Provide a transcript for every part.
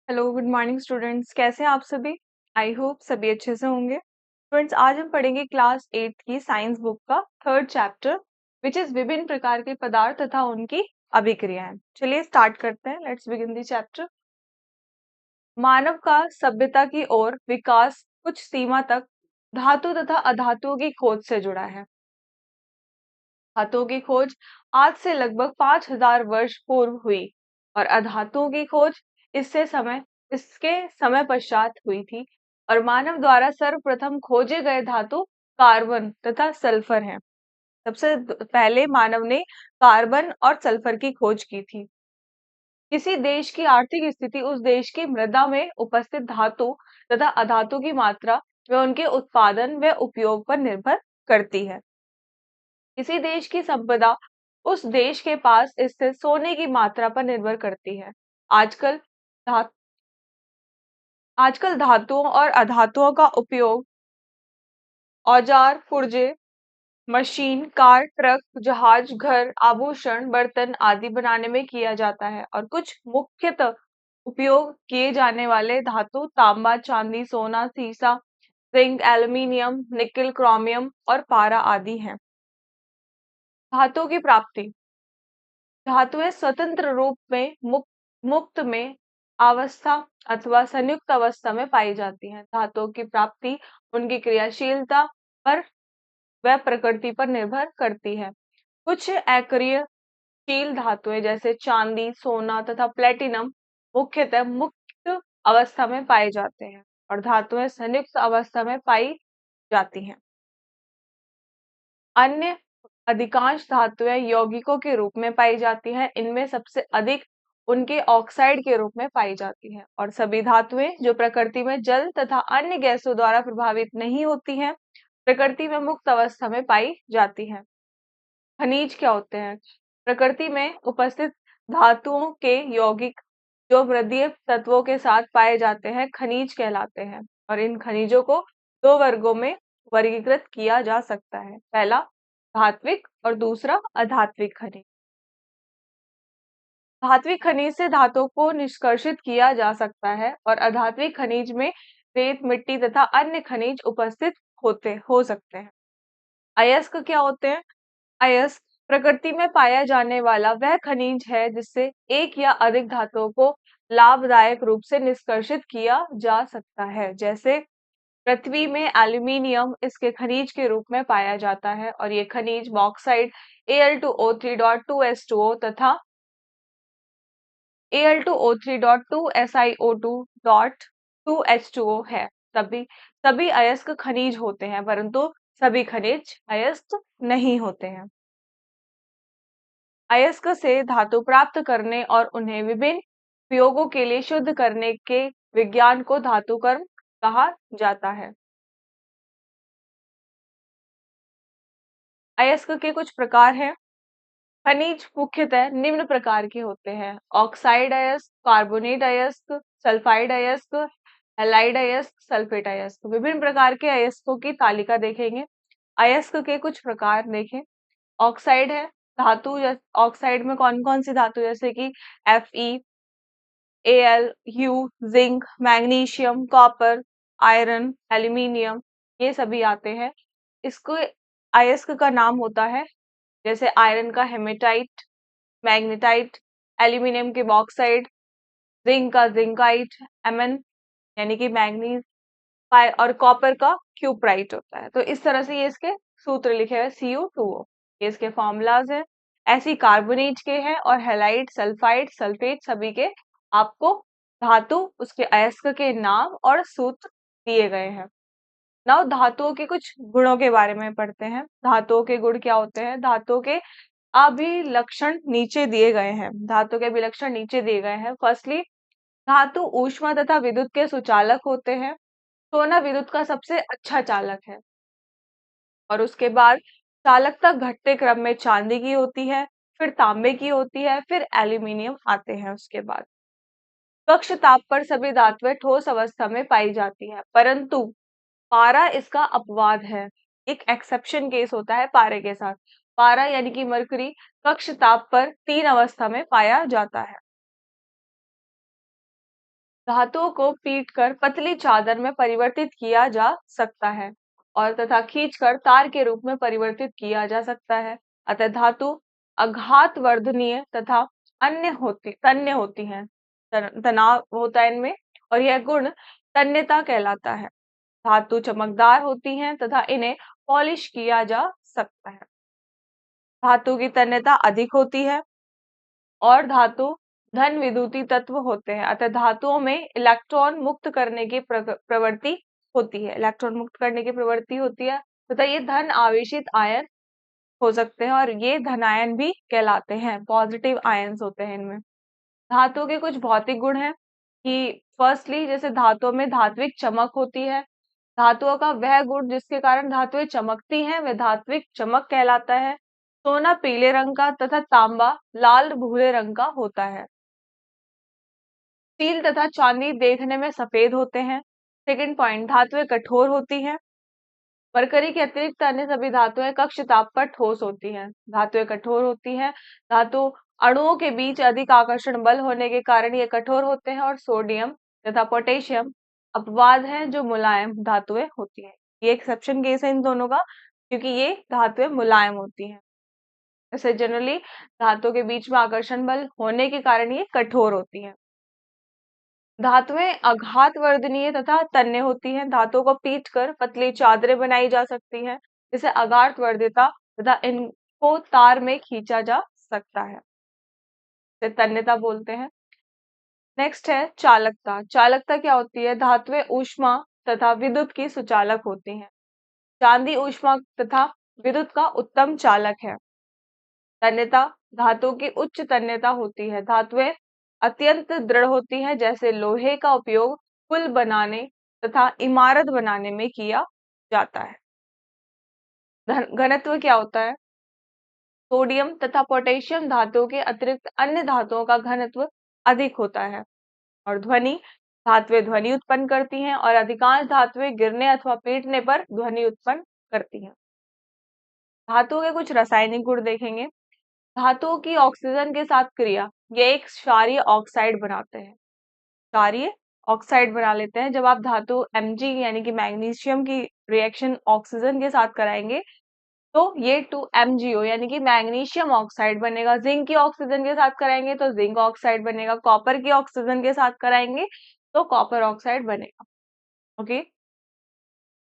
Hello, good morning students. कैसे हैं आप सभी? आई होप सभी अच्छे से होंगे। स्टूडेंट्स, आज हम पढ़ेंगे क्लास 8 की साइंस बुक का थर्ड चैप्टर, विच इज विभिन्न प्रकार के पदार्थ तथा उनकी अभिक्रियाएं। चलिए स्टार्ट करते हैं। Let's begin the chapter. मानव का सभ्यता की ओर विकास कुछ सीमा तक धातु तथा अधातुओं की खोज से जुड़ा है। धातुओं की खोज आज से लगभग 5000 वर्ष पूर्व हुई और अधातुओं की खोज इसके समय पश्चात हुई थी। और मानव द्वारा सर्वप्रथम खोजे गए धातु कार्बन तथा सल्फर हैं। सबसे पहले मानव ने कार्बन और सल्फर की खोज की थी। किसी देश की आर्थिक स्थिति उस देश की मृदा में उपस्थित धातु तथा अधातु की मात्रा व उनके उत्पादन व उपयोग पर निर्भर करती है। किसी देश की संपदा उस देश के पास स्थित सोने की मात्रा पर निर्भर करती है। आजकल धा, आजकल धातुओं और अधातुओं का उपयोग औजार, पुर्जे, मशीन, कार, ट्रक, जहाज, घर, आभूषण, बर्तन आदि बनाने में किया जाता है। और कुछ मुख्यतः उपयोग किए जाने वाले धातु तांबा, चांदी, सोना, सीसा, जिंक, एल्यूमीनियम, निकल, क्रोमियम और पारा आदि हैं। धातुओं की प्राप्ति। धातुएं स्वतंत्र रूप में मुक्त में अवस्था अथवा संयुक्त अवस्था में पाई जाती हैं। धातुओं की प्राप्ति उनकी क्रियाशीलता पर व प्रकृति पर निर्भर करती है। कुछ अक्रियशील धातुएं जैसे चांदी, सोना तथा प्लेटिनम मुख्यतः मुक्त अवस्था में पाए जाते हैं और धातुएं संयुक्त अवस्था में पाई जाती हैं। अन्य अधिकांश धातुएं यौगिकों के रूप में पाई जाती हैं। इनमें सबसे अधिक उनके ऑक्साइड के रूप में पाई जाती हैं। और सभी धातुएं जो प्रकृति में जल तथा अन्य गैसों द्वारा प्रभावित नहीं होती हैं, प्रकृति में मुक्त अवस्था में पाई जाती हैं। खनिज क्या होते हैं? प्रकृति में उपस्थित धातुओं के यौगिक जो मृदीय तत्वों के साथ पाए जाते हैं खनिज कहलाते हैं। और इन खनिजों को दो वर्गों में वर्गीकृत किया जा सकता है। पहला धात्विक और दूसरा अधात्विक खनिज। धात्विक खनिज से धातुओं को निष्कर्षित किया जा सकता है और अधात्विक खनिज में रेत, मिट्टी तथा अन्य खनिज उपस्थित हो सकते हैं। अयस्क क्या होते हैं? अयस्क प्रकृति में पाया जाने वाला वह खनिज है जिससे एक या अधिक धातुओं को लाभदायक रूप से निष्कर्षित किया जा सकता है। जैसे पृथ्वी में एल्यूमीनियम इसके खनिज के रूप में पाया जाता है और ये खनिज बॉक्साइट Al2O3.2S2O तथा Al2O3.2SiO2.2H2O है। सभी अयस्क खनिज होते हैं, परंतु सभी खनिज अयस्क नहीं होते हैं। अयस्क से धातु प्राप्त करने और उन्हें विभिन्न उपयोगों के लिए शुद्ध करने के विज्ञान को धातुकर्म कहा जाता है। अयस्क के कुछ प्रकार हैं। खनिज मुख्यतः निम्न प्रकार के होते हैं: ऑक्साइड अयस्क, कार्बोनेट अयस्क, सल्फाइड अयस्क, हैलाइड अयस्क, सल्फेट अयस्क। विभिन्न प्रकार के अयस्कों की तालिका देखेंगे। अयस्क के कुछ प्रकार देखें। ऑक्साइड है धातु। ऑक्साइड में कौन कौन सी धातु जैसे कि Fe, Al, you, zinc, magnesium, copper, iron, aluminium, ये सभी आते हैं। इसको अयस्क का नाम होता है, जैसे आयरन का हेमेटाइट, मैग्नेटाइट, एल्यूमिनियम के बॉक्साइड, जिंक का जिंकाइट, Mn यानी कि मैग्नीज, और कॉपर का क्यूप्राइट होता है। तो इस तरह से ये इसके सूत्र लिखे हुए Cu2O, ये इसके फॉर्मूलाज हैं। ऐसी कार्बोनेट के हैं और हैलाइड, सल्फाइड, सल्फेट सभी के आपको धातु, उसके अयस्क के नाम और सूत्र दिए गए हैं। नाउ धातुओं के कुछ गुणों के बारे में पढ़ते हैं। धातुओं के गुण क्या होते हैं? धातुओं के अभिलक्षण नीचे दिए गए हैं। धातु के अभिलक्षण नीचे दिए गए हैं। फर्स्टली, धातु ऊष्मा तथा विद्युत के सुचालक होते हैं। सोना विद्युत का सबसे अच्छा चालक है। और उसके बाद चालकता घटते क्रम में चांदी की होती है, फिर तांबे की होती है, फिर एल्यूमिनियम आते हैं उसके बाद। कक्ष ताप पर सभी धातुएं ठोस अवस्था में पाई जाती है, परंतु पारा इसका अपवाद है। एक एक्सेप्शन केस होता है पारे के साथ। पारा यानी कि मरकरी कक्ष ताप पर 3 अवस्था में पाया जाता है। धातुओं को पीटकर पतली चादर में परिवर्तित किया जा सकता है और तथा खींचकर तार के रूप में परिवर्तित किया जा सकता है। अतः धातु आघात वर्धनीय तथा तन्य होती हैं। तनाव होता है इनमें और यह गुण तन्यता कहलाता है। धातु चमकदार होती हैं तथा इन्हें पॉलिश किया जा सकता है। धातु की तन्यता अधिक होती है और धातु धन विद्युतीय तत्व होते हैं। अतः धातुओं में इलेक्ट्रॉन मुक्त करने की प्रवृत्ति होती है। इलेक्ट्रॉन मुक्त करने की प्रवृत्ति होती है तथा ये धन आवेशित आयन हो सकते हैं और ये धनायन भी कहलाते हैं। पॉजिटिव आयन्स होते हैं इनमें। धातुओं के कुछ भौतिक गुण हैं कि फर्स्टली जैसे धातुओं में धात्विक चमक होती है। धातुओं का वह गुण जिसके कारण धातुएं चमकती हैं वह धात्विक चमक कहलाता है। सोना पीले रंग का तथा तांबा लाल भूरे रंग का होता है। स्टील तथा चांदी देखने में सफेद होते हैं। सेकंड पॉइंट, धातुएं कठोर होती हैं। मरकरी के अतिरिक्त अन्य सभी धातुएं कक्ष ताप पर ठोस होती हैं। धातुएं कठोर होती हैं। धातु अणुओं के बीच अधिक आकर्षण बल होने के कारण ये कठोर होते हैं और सोडियम तथा पोटेशियम अपवाद हैं जो मुलायम धातुएं होती हैं। ये एक्सेप्शन केस है इन दोनों का क्योंकि ये धातुएं मुलायम होती हैं। ऐसे जनरली धातुओं के बीच में आकर्षण बल होने के कारण ये कठोर होती हैं। धातुएं आघात वर्धनीय तथा तन्य होती हैं। धातुओं को पीटकर पतली चादरें बनाई जा सकती हैं जिसे आघात वर्धिता तथा इनको तार में खींचा जा सकता है, इसे तन्यता बोलते हैं। नेक्स्ट है चालकता। चालकता क्या होती है? धातुएं ऊष्मा तथा विद्युत की सुचालक होती हैं। चांदी ऊष्मा तथा विद्युत का उत्तम चालक है। तन्यता, धातु की उच्च तन्यता होती है। धातुएं अत्यंत दृढ़ होती हैं जैसे लोहे का उपयोग पुल बनाने तथा इमारत बनाने में किया जाता है। घनत्व क्या होता है? सोडियम तथा पोटेशियम धातुओं के अतिरिक्त अन्य धातुओं का घनत्व अधिक होता है। और ध्वनि, धातुएं ध्वनि उत्पन्न करती हैं और अधिकांश धातुएं गिरने अथवा पीटने पर ध्वनि उत्पन्न करती हैं। धातुओं के कुछ रासायनिक गुण देखेंगे। धातुओं की ऑक्सीजन के साथ क्रिया, ये एक क्षारीय ऑक्साइड बनाते हैं। क्षारीय ऑक्साइड बना लेते हैं। जब आप धातु Mg यानी कि मैग्नीशियम की रिएक्शन ऑक्सीजन के साथ कराएंगे तो ये 2MgO यानी कि मैग्नीशियम ऑक्साइड बनेगा। जिंक की ऑक्सीजन के साथ कराएंगे तो जिंक ऑक्साइड बनेगा। कॉपर की ऑक्सीजन के साथ कराएंगे तो कॉपर ऑक्साइड बनेगा। ओके,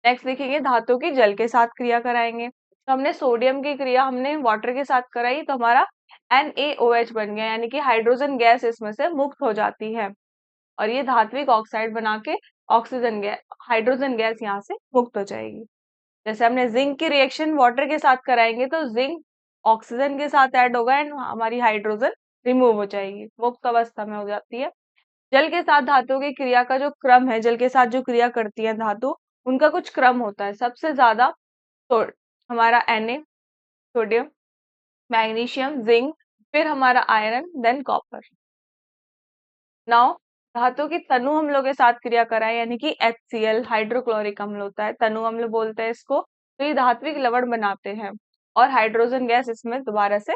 नेक्स्ट देखेंगे धातु की जल के साथ क्रिया कराएंगे। तो हमने सोडियम की क्रिया हमने वाटर के साथ कराई तो हमारा NaOH बन गया यानी कि हाइड्रोजन गैस इसमें से मुक्त हो जाती है और ये धात्विक ऑक्साइड बना के ऑक्सीजन गैस हाइड्रोजन गैस यहाँ से मुक्त हो जाएगी। जैसे हमने जिंक की रिएक्शन वाटर के साथ कराएंगे तो जिंक ऑक्सीजन के साथ ऐड होगा एंड हमारी हाइड्रोजन रिमूव हो जाएगी, मुक्त अवस्था में हो जाती है। जल के साथ धातु की क्रिया का जो क्रम है, जल के साथ जो क्रिया करती है धातु, उनका कुछ क्रम होता है। सबसे ज्यादा तो हमारा Na, सोडियम, मैग्नीशियम, जिंक, फिर हमारा आयरन, देन कॉपर। नाउ धातु की तनु अम्लों के साथ क्रिया कराएं यानी कि HCl हाइड्रोक्लोरिक अम्ल होता है, तनु अम्ल बोलते हैं इसको। तो ये धात्विक लवण बनाते हैं और हाइड्रोजन गैस इसमें दोबारा से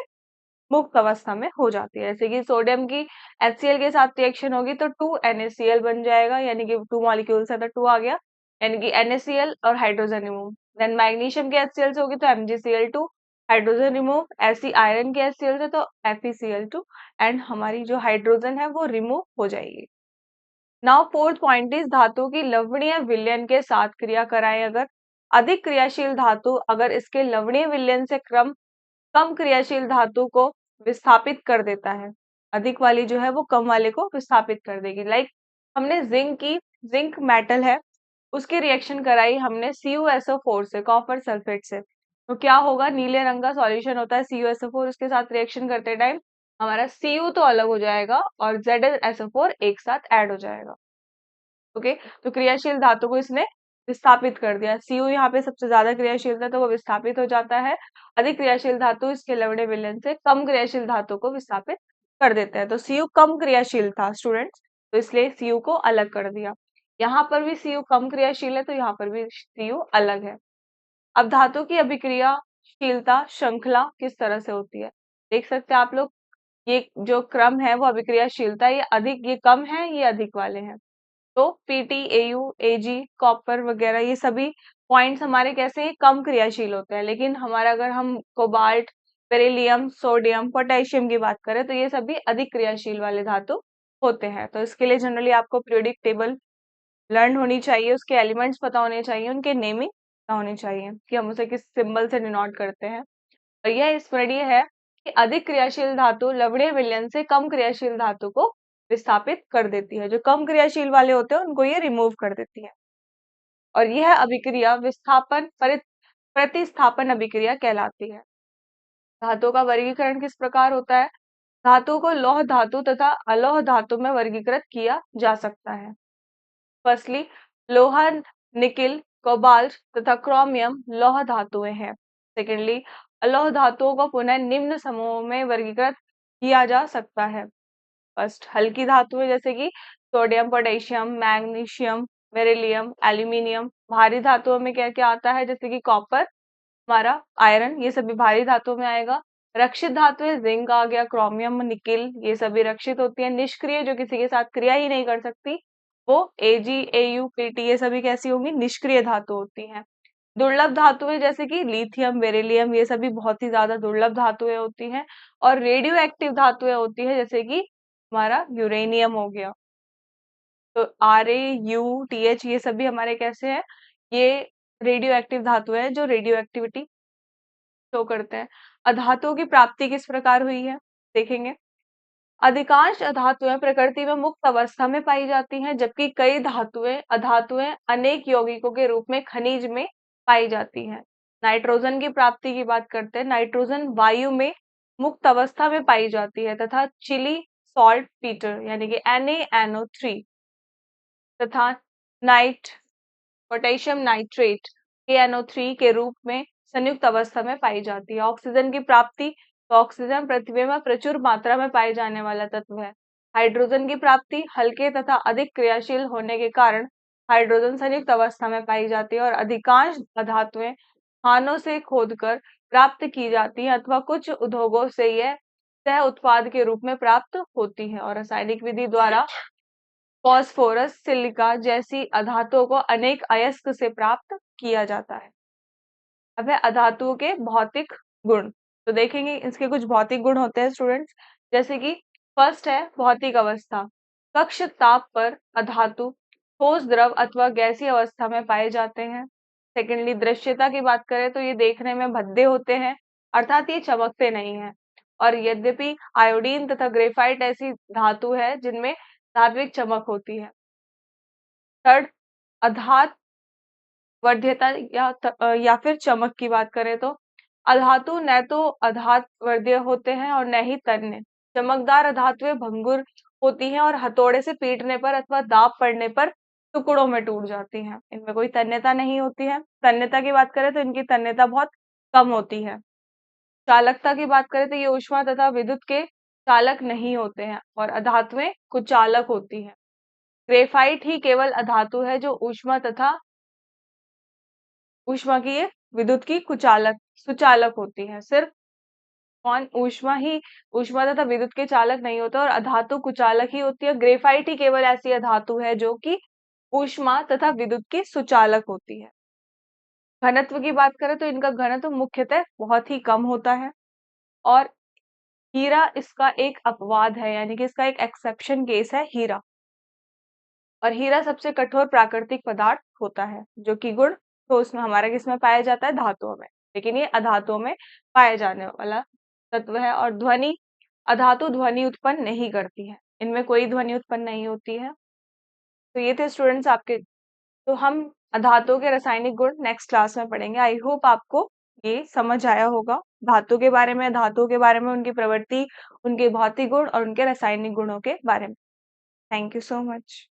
मुक्त अवस्था में हो जाती है। जैसे कि सोडियम की HCl के साथ रिएक्शन होगी तो 2NaCl बन जाएगा यानी कि 2 मॉलिक्यूल्स है तो 2 आ गया यानी कि NaCl और हाइड्रोजन रिमूव। देन मैग्नीशियम के HCl से होगी तो MgCl2 हाइड्रोजन रिमूव। ऐसी आयरन के HCl से तो FeCl2 एंड हमारी जो हाइड्रोजन है वो रिमूव हो जाएगी। नाउ फोर्थ पॉइंट इज धातु की लवणीय विलयन के साथ क्रिया कराएं। अगर अधिक क्रियाशील धातु अगर इसके लवणीय विलयन से कम क्रियाशील धातु को विस्थापित कर देता है, अधिक वाली जो है वो कम वाले को विस्थापित कर देगी। लाइक हमने जिंक मेटल है उसकी रिएक्शन कराई हमने CuSO4 से, कॉपर सल्फेट से, तो क्या होगा? नीले रंग का सॉल्यूशन होता है CuSO4, उसके साथ रिएक्शन करते टाइम हमारा Cu तो अलग हो जाएगा और ZnSO4 एक साथ ऐड हो जाएगा। ओके, तो क्रियाशील धातु को इसने विस्थापित कर दिया। Cu यहाँ पे सबसे ज्यादा क्रियाशील था तो वो विस्थापित हो जाता है। अधिक क्रियाशील धातु इसके लवणीय विलयन से कम क्रियाशील धातु को विस्थापित कर देते हैं। तो Cu कम क्रियाशील था स्टूडेंट्स, तो इसलिए Cu को अलग कर दिया। यहाँ पर भी Cu कम क्रियाशील है तो यहाँ पर भी Cu अलग है। अब धातु की अभिक्रियाशीलता श्रृंखला किस तरह से होती है देख सकते हैं आप लोग। ये जो क्रम है वो अभिक्रियाशीलता ये अधिक, ये कम है, ये अधिक वाले हैं। तो पीटी, एयू, एजी, कॉपर वगैरह ये सभी पॉइंट्स हमारे कैसे हैं, कम क्रियाशील होते हैं। लेकिन हमारा अगर हम कोबाल्ट, बेरिलियम, सोडियम, पोटेशियम की बात करें तो ये सभी अधिक क्रियाशील वाले धातु होते हैं। तो इसके लिए जनरली आपको पीरियोडिक टेबल लर्न होनी चाहिए, उसके एलिमेंट्स पता होने चाहिए, उनके नेमिंग पता होनी चाहिए कि हम उसे किस सिंबल से डिनोट करते हैं। और यह स्मरणीय है कि अधिक क्रियाशील धातु लवणीय विलयन से कम क्रियाशील धातु को विस्थापित कर देती है। जो कम क्रियाशील वाले होते हैं उनको ये रिमूव कर देती है। और यह अभिक्रिया विस्थापन प्रतिस्थापन अभिक्रिया कहलाती है। धातुओं का वर्गीकरण किस प्रकार होता है? धातु को लौह धातु तथा अलोह धातु में वर्गीकृत किया जा सकता है। फर्स्टली, लोहा, निकिल, कोबाल्ट तथा क्रोमियम लौह धातुएं हैं। सेकेंडली, अलोह धातुओं को पुनः निम्न समूहों में वर्गीकृत किया जा सकता है। फर्स्ट, हल्की धातुएं जैसे कि sodium, potassium, magnesium, beryllium, aluminium. भारी धातुओं में क्या क्या आता है, जैसे कि कॉपर, हमारा आयरन, ये सभी भारी धातुओं में आएगा। रक्षित धातुएं जिंक आ गया, क्रोमियम, निकिल, ये सभी रक्षित होती है। निष्क्रिय, जो किसी के साथ क्रिया ही नहीं कर सकती, वो एजी, एयू, पीटी, ये सभी कैसी होंगी, निष्क्रिय धातु होती हैं। दुर्लभ धातुएं जैसे कि लिथियम, बेरिलियम, ये सभी बहुत ही ज्यादा दुर्लभ धातुएं होती हैं। और रेडियो एक्टिव धातुएं होती है जैसे कि हमारा यूरेनियम हो गया। तो RaU, TH ये सभी हमारे कैसे हैं, ये रेडियो एक्टिव धातु है जो रेडियो एक्टिविटी शो करते हैं। अधातुओं की प्राप्ति किस प्रकार हुई है, देखेंगे। अधिकांश अधातुएं प्रकृति में मुक्त अवस्था में पाई जाती हैं, जबकि कई धातुएं अधातुएं अनेक यौगिकों के रूप में खनिज में पाई जाती हैं। नाइट्रोजन की प्राप्ति की बात करते हैं। नाइट्रोजन वायु में मुक्त अवस्था में पाई जाती है तथा चिली सॉल्ट पीटर यानी कि NaNO3 तथा नाइट पोटेशियम नाइट्रेट KNO3 के रूप में संयुक्त अवस्था में पाई जाती है। ऑक्सीजन की प्राप्ति, तो ऑक्सीजन पृथ्वी में प्रचुर मात्रा में पाए जाने वाला तत्व है। हाइड्रोजन की प्राप्ति, हल्के तथा अधिक क्रियाशील होने के कारण हाइड्रोजन संयुक्त अवस्था में पाई जाती है। और अधिकांश धातुएं खानों से खोदकर प्राप्त की जाती है अथवा कुछ उद्योगों से यह सह उत्पाद के रूप में प्राप्त होती है। और रासायनिक विधि द्वारा फास्फोरस, सिलिका जैसी अधातुओं को अनेक अयस्क से प्राप्त किया जाता है। अब है अधातुओं के भौतिक गुण। तो देखेंगे इसके कुछ भौतिक गुण होते हैं स्टूडेंट्स, जैसे कि फर्स्ट है भौतिक अवस्था। कक्ष ताप पर अधातु ठोस, द्रव अथवा गैसीय अवस्था में पाए जाते हैं। सेकेंडली, दृश्यता की बात करें तो ये देखने में भद्दे होते हैं, अर्थात ये चमकते नहीं है। और यद्यपि आयोडीन तथा ग्रेफाइट ऐसी धातु है जिनमें धात्विक चमक होती है। थर्ड, अधात वर्ध्यता या फिर चमक की बात करें तो अधातु न तो अधात वर्ध्य होते हैं और न ही तन्य। चमकदार अधातुएं भंगुर होती हैं और हथौड़े से पीटने पर अथवा दाब पड़ने पर टुकड़ों में टूट जाती हैं। इनमें कोई तन्यता नहीं होती है। तन्यता की बात करें तो इनकी तन्यता बहुत कम होती है। चालकता की बात करें तो ये ऊष्मा तथा विद्युत के चालक नहीं होते हैं और अधातुएं कुचालक होती हैं। ग्रेफाइट ही केवल अधातु है जो ऊष्मा की ये विद्युत की सुचालक होती है। सिर्फ कौन, ऊष्मा तथा विद्युत के चालक नहीं होते और अधातु कुचालक ही होती है। ग्रेफाइट ही केवल ऐसी अधातु है जो कि ऊष्मा तथा विद्युत की सुचालक होती है। घनत्व की बात करें तो इनका घनत्व मुख्यतः बहुत ही कम होता है। और हीरा इसका एक अपवाद है, यानी कि इसका एक एक्सेप्शन केस है हीरा। और हीरा सबसे कठोर प्राकृतिक पदार्थ होता है, जो कि गुण तो उसमें हमारा किसमें पाया जाता है, धातुओं में। लेकिन ये अधातुओं में पाया जाने वाला तत्व है। और ध्वनि, अधातु ध्वनि उत्पन्न नहीं करती है, इनमें कोई ध्वनि उत्पन्न नहीं होती है। तो ये थे स्टूडेंट्स आपके, तो हम धातुओं के रासायनिक गुण नेक्स्ट क्लास में पढ़ेंगे। आई होप आपको ये समझ आया होगा धातु के बारे में, धातुओं के बारे में, उनकी प्रवृत्ति, उनके भौतिक गुण और उनके रासायनिक गुणों के बारे में। Thank you so much.